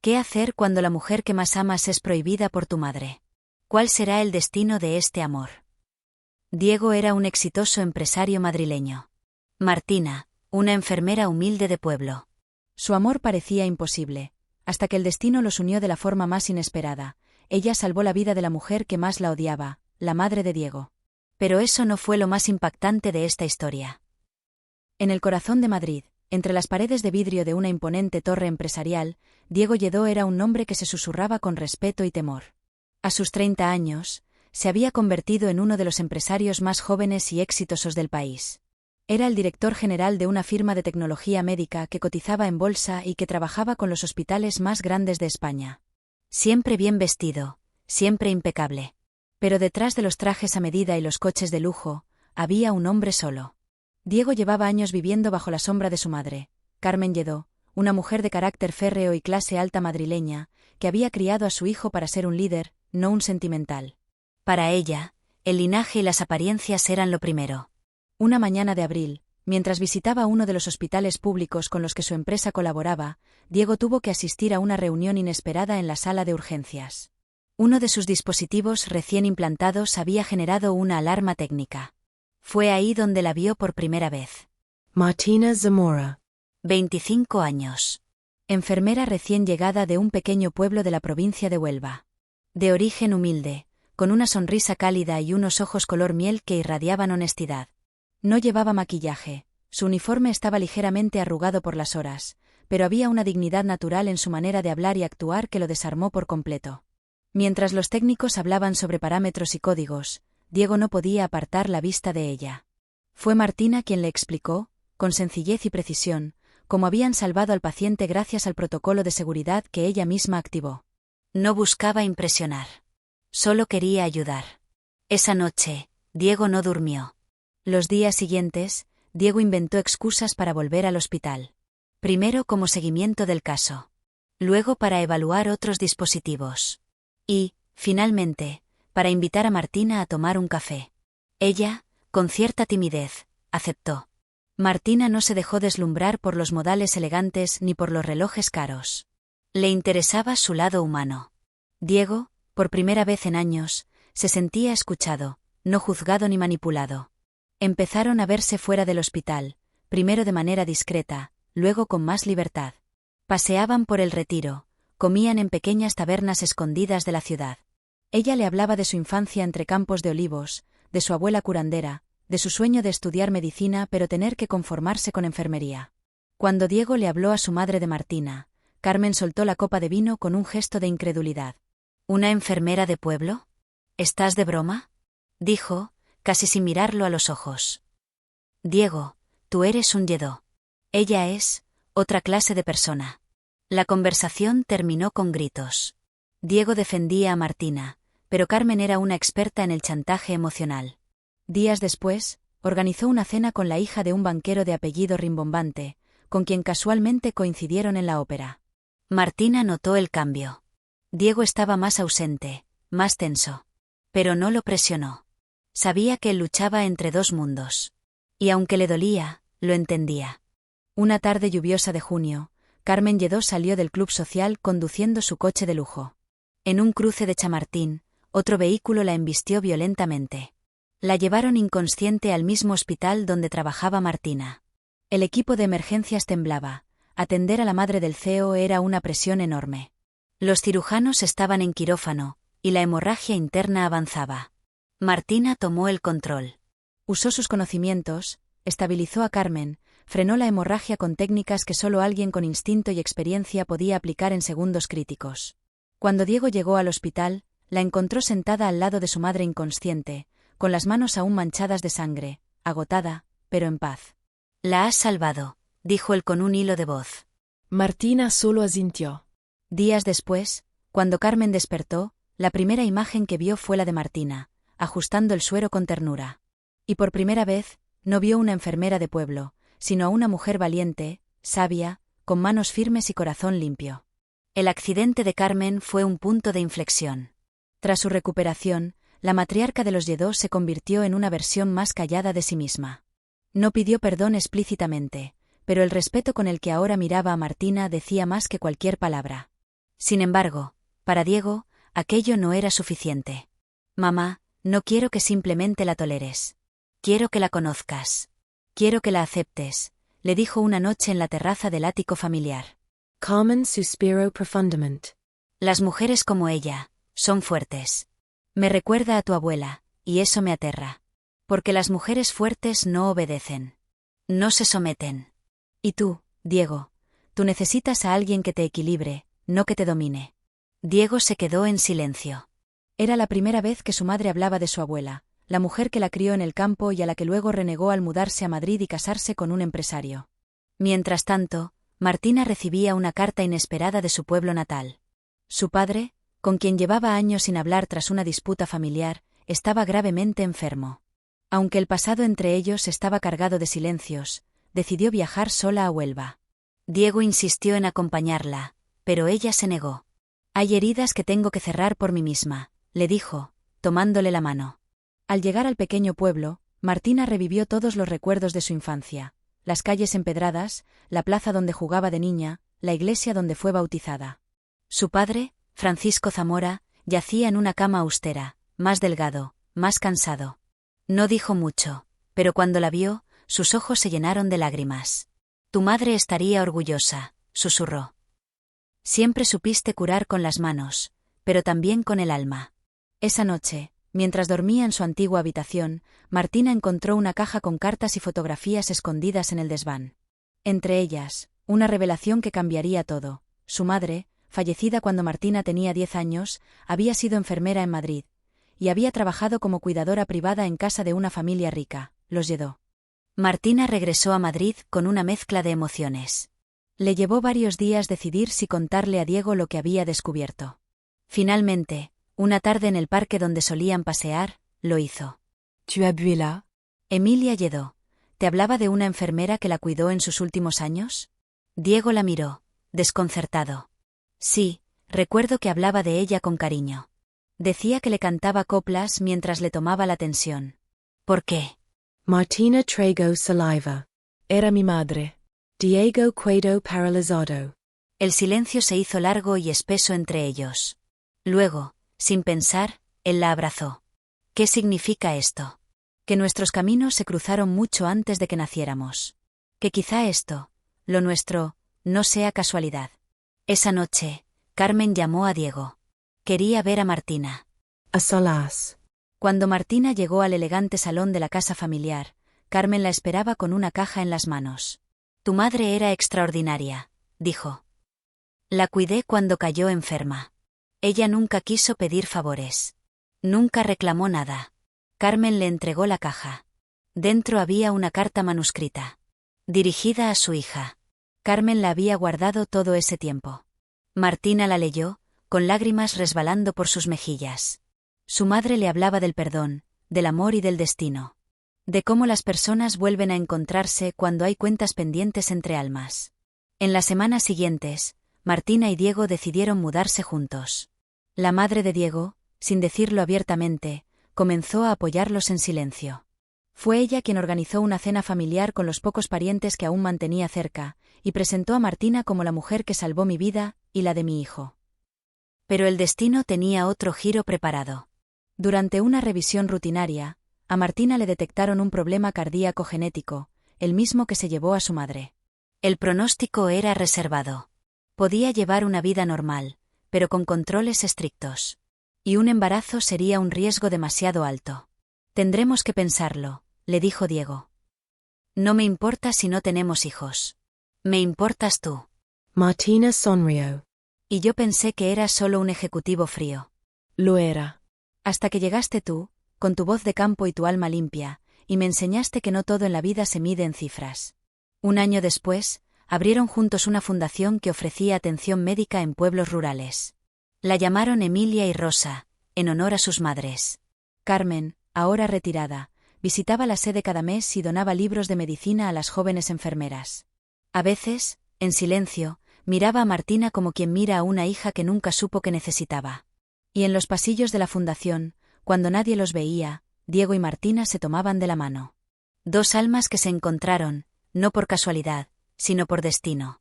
¿Qué hacer cuando la mujer que más amas es prohibida por tu madre? ¿Cuál será el destino de este amor? Diego era un exitoso empresario madrileño. Martina, una enfermera humilde de pueblo. Su amor parecía imposible, hasta que el destino los unió de la forma más inesperada. Ella salvó la vida de la mujer que más la odiaba, la madre de Diego. Pero eso no fue lo más impactante de esta historia. En el corazón de Madrid, entre las paredes de vidrio de una imponente torre empresarial, Diego Lledó era un nombre que se susurraba con respeto y temor. A sus 30 años, se había convertido en uno de los empresarios más jóvenes y exitosos del país. Era el director general de una firma de tecnología médica que cotizaba en bolsa y que trabajaba con los hospitales más grandes de España. Siempre bien vestido, siempre impecable. Pero detrás de los trajes a medida y los coches de lujo, había un hombre solo. Diego llevaba años viviendo bajo la sombra de su madre, Carmen Lledó, una mujer de carácter férreo y clase alta madrileña, que había criado a su hijo para ser un líder, no un sentimental. Para ella, el linaje y las apariencias eran lo primero. Una mañana de abril, mientras visitaba uno de los hospitales públicos con los que su empresa colaboraba, Diego tuvo que asistir a una reunión inesperada en la sala de urgencias. Uno de sus dispositivos recién implantados había generado una alarma técnica. Fue ahí donde la vio por primera vez. Martina Zamora. 25 años. Enfermera recién llegada de un pequeño pueblo de la provincia de Huelva. De origen humilde, con una sonrisa cálida y unos ojos color miel que irradiaban honestidad. No llevaba maquillaje, su uniforme estaba ligeramente arrugado por las horas, pero había una dignidad natural en su manera de hablar y actuar que lo desarmó por completo. Mientras los técnicos hablaban sobre parámetros y códigos, Diego no podía apartar la vista de ella. Fue Martina quien le explicó, con sencillez y precisión, cómo habían salvado al paciente gracias al protocolo de seguridad que ella misma activó. No buscaba impresionar. Solo quería ayudar. Esa noche, Diego no durmió. Los días siguientes, Diego inventó excusas para volver al hospital. Primero como seguimiento del caso. Luego para evaluar otros dispositivos. Y, finalmente, para invitar a Martina a tomar un café. Ella, con cierta timidez, aceptó. Martina no se dejó deslumbrar por los modales elegantes ni por los relojes caros. Le interesaba su lado humano. Diego, por primera vez en años, se sentía escuchado, no juzgado ni manipulado. Empezaron a verse fuera del hospital, primero de manera discreta, luego con más libertad. Paseaban por el Retiro, comían en pequeñas tabernas escondidas de la ciudad. Ella le hablaba de su infancia entre campos de olivos, de su abuela curandera, de su sueño de estudiar medicina pero tener que conformarse con enfermería. Cuando Diego le habló a su madre de Martina, Carmen soltó la copa de vino con un gesto de incredulidad. ¿Una enfermera de pueblo? ¿Estás de broma?, dijo, casi sin mirarlo a los ojos. Diego, tú eres un Lledó. Ella es otra clase de persona. La conversación terminó con gritos. Diego defendía a Martina, pero Carmen era una experta en el chantaje emocional. Días después, organizó una cena con la hija de un banquero de apellido rimbombante, con quien casualmente coincidieron en la ópera. Martina notó el cambio. Diego estaba más ausente, más tenso. Pero no lo presionó. Sabía que él luchaba entre dos mundos. Y aunque le dolía, lo entendía. Una tarde lluviosa de junio, Carmen Lledó salió del club social conduciendo su coche de lujo. En un cruce de Chamartín, otro vehículo la embistió violentamente. La llevaron inconsciente al mismo hospital donde trabajaba Martina. El equipo de emergencias temblaba. Atender a la madre del CEO era una presión enorme. Los cirujanos estaban en quirófano, y la hemorragia interna avanzaba. Martina tomó el control. Usó sus conocimientos, estabilizó a Carmen, frenó la hemorragia con técnicas que solo alguien con instinto y experiencia podía aplicar en segundos críticos. Cuando Diego llegó al hospital, la encontró sentada al lado de su madre inconsciente, con las manos aún manchadas de sangre, agotada, pero en paz. La has salvado, dijo él con un hilo de voz. Martina solo asintió. Días después, cuando Carmen despertó, la primera imagen que vio fue la de Martina, ajustando el suero con ternura. Y por primera vez, no vio una enfermera de pueblo, sino a una mujer valiente, sabia, con manos firmes y corazón limpio. El accidente de Carmen fue un punto de inflexión. Tras su recuperación, la matriarca de los Lledó se convirtió en una versión más callada de sí misma. No pidió perdón explícitamente, pero el respeto con el que ahora miraba a Martina decía más que cualquier palabra. Sin embargo, para Diego, aquello no era suficiente. Mamá, no quiero que simplemente la toleres. Quiero que la conozcas. Quiero que la aceptes, le dijo una noche en la terraza del ático familiar. Carmen suspiró profundamente. Las mujeres como ella, son fuertes. Me recuerda a tu abuela, y eso me aterra. Porque las mujeres fuertes no obedecen. No se someten. Y tú, Diego, tú necesitas a alguien que te equilibre, no que te domine. Diego se quedó en silencio. Era la primera vez que su madre hablaba de su abuela, la mujer que la crió en el campo y a la que luego renegó al mudarse a Madrid y casarse con un empresario. Mientras tanto, Martina recibía una carta inesperada de su pueblo natal. Su padre, con quien llevaba años sin hablar tras una disputa familiar, estaba gravemente enfermo. Aunque el pasado entre ellos estaba cargado de silencios, decidió viajar sola a Huelva. Diego insistió en acompañarla, pero ella se negó. Hay heridas que tengo que cerrar por mí misma, le dijo, tomándole la mano. Al llegar al pequeño pueblo, Martina revivió todos los recuerdos de su infancia, las calles empedradas, la plaza donde jugaba de niña, la iglesia donde fue bautizada. Su padre, Francisco Zamora, yacía en una cama austera, más delgado, más cansado. No dijo mucho, pero cuando la vio, sus ojos se llenaron de lágrimas. Tu madre estaría orgullosa, susurró. Siempre supiste curar con las manos, pero también con el alma. Esa noche, mientras dormía en su antigua habitación, Martina encontró una caja con cartas y fotografías escondidas en el desván. Entre ellas, una revelación que cambiaría todo. Su madre, fallecida cuando Martina tenía 10 años, había sido enfermera en Madrid, y había trabajado como cuidadora privada en casa de una familia rica, los Lledó. Martina regresó a Madrid con una mezcla de emociones. Le llevó varios días decidir si contarle a Diego lo que había descubierto. Finalmente, una tarde en el parque donde solían pasear, lo hizo. ¿Tu abuela? Emilia Lledó. ¿Te hablaba de una enfermera que la cuidó en sus últimos años? Diego la miró, desconcertado. Sí, recuerdo que hablaba de ella con cariño. Decía que le cantaba coplas mientras le tomaba la tensión. ¿Por qué? Martina tragó saliva. Era mi madre. Diego quedó paralizado. El silencio se hizo largo y espeso entre ellos. Luego, sin pensar, él la abrazó. ¿Qué significa esto? Que nuestros caminos se cruzaron mucho antes de que naciéramos. Que quizá esto, lo nuestro, no sea casualidad. Esa noche, Carmen llamó a Diego. Quería ver a Martina. A solas. Cuando Martina llegó al elegante salón de la casa familiar, Carmen la esperaba con una caja en las manos. Tu madre era extraordinaria, dijo. La cuidé cuando cayó enferma. Ella nunca quiso pedir favores. Nunca reclamó nada. Carmen le entregó la caja. Dentro había una carta manuscrita. Dirigida a su hija. Carmen la había guardado todo ese tiempo. Martina la leyó, con lágrimas resbalando por sus mejillas. Su madre le hablaba del perdón, del amor y del destino. De cómo las personas vuelven a encontrarse cuando hay cuentas pendientes entre almas. En las semanas siguientes, Martina y Diego decidieron mudarse juntos. La madre de Diego, sin decirlo abiertamente, comenzó a apoyarlos en silencio. Fue ella quien organizó una cena familiar con los pocos parientes que aún mantenía cerca, y presentó a Martina como la mujer que salvó mi vida y la de mi hijo. Pero el destino tenía otro giro preparado. Durante una revisión rutinaria, a Martina le detectaron un problema cardíaco genético, el mismo que se llevó a su madre. El pronóstico era reservado. Podía llevar una vida normal, pero con controles estrictos. Y un embarazo sería un riesgo demasiado alto. Tendremos que pensarlo, le dijo Diego. No me importa si no tenemos hijos. Me importas tú. Martina sonrió. Y yo pensé que eras solo un ejecutivo frío. Lo era. Hasta que llegaste tú, con tu voz de campo y tu alma limpia, y me enseñaste que no todo en la vida se mide en cifras. Un año después, abrieron juntos una fundación que ofrecía atención médica en pueblos rurales. La llamaron Emilia y Rosa, en honor a sus madres. Carmen, ahora retirada, visitaba la sede cada mes y donaba libros de medicina a las jóvenes enfermeras. A veces, en silencio, miraba a Martina como quien mira a una hija que nunca supo que necesitaba. Y en los pasillos de la fundación, cuando nadie los veía, Diego y Martina se tomaban de la mano. Dos almas que se encontraron, no por casualidad, sino por destino.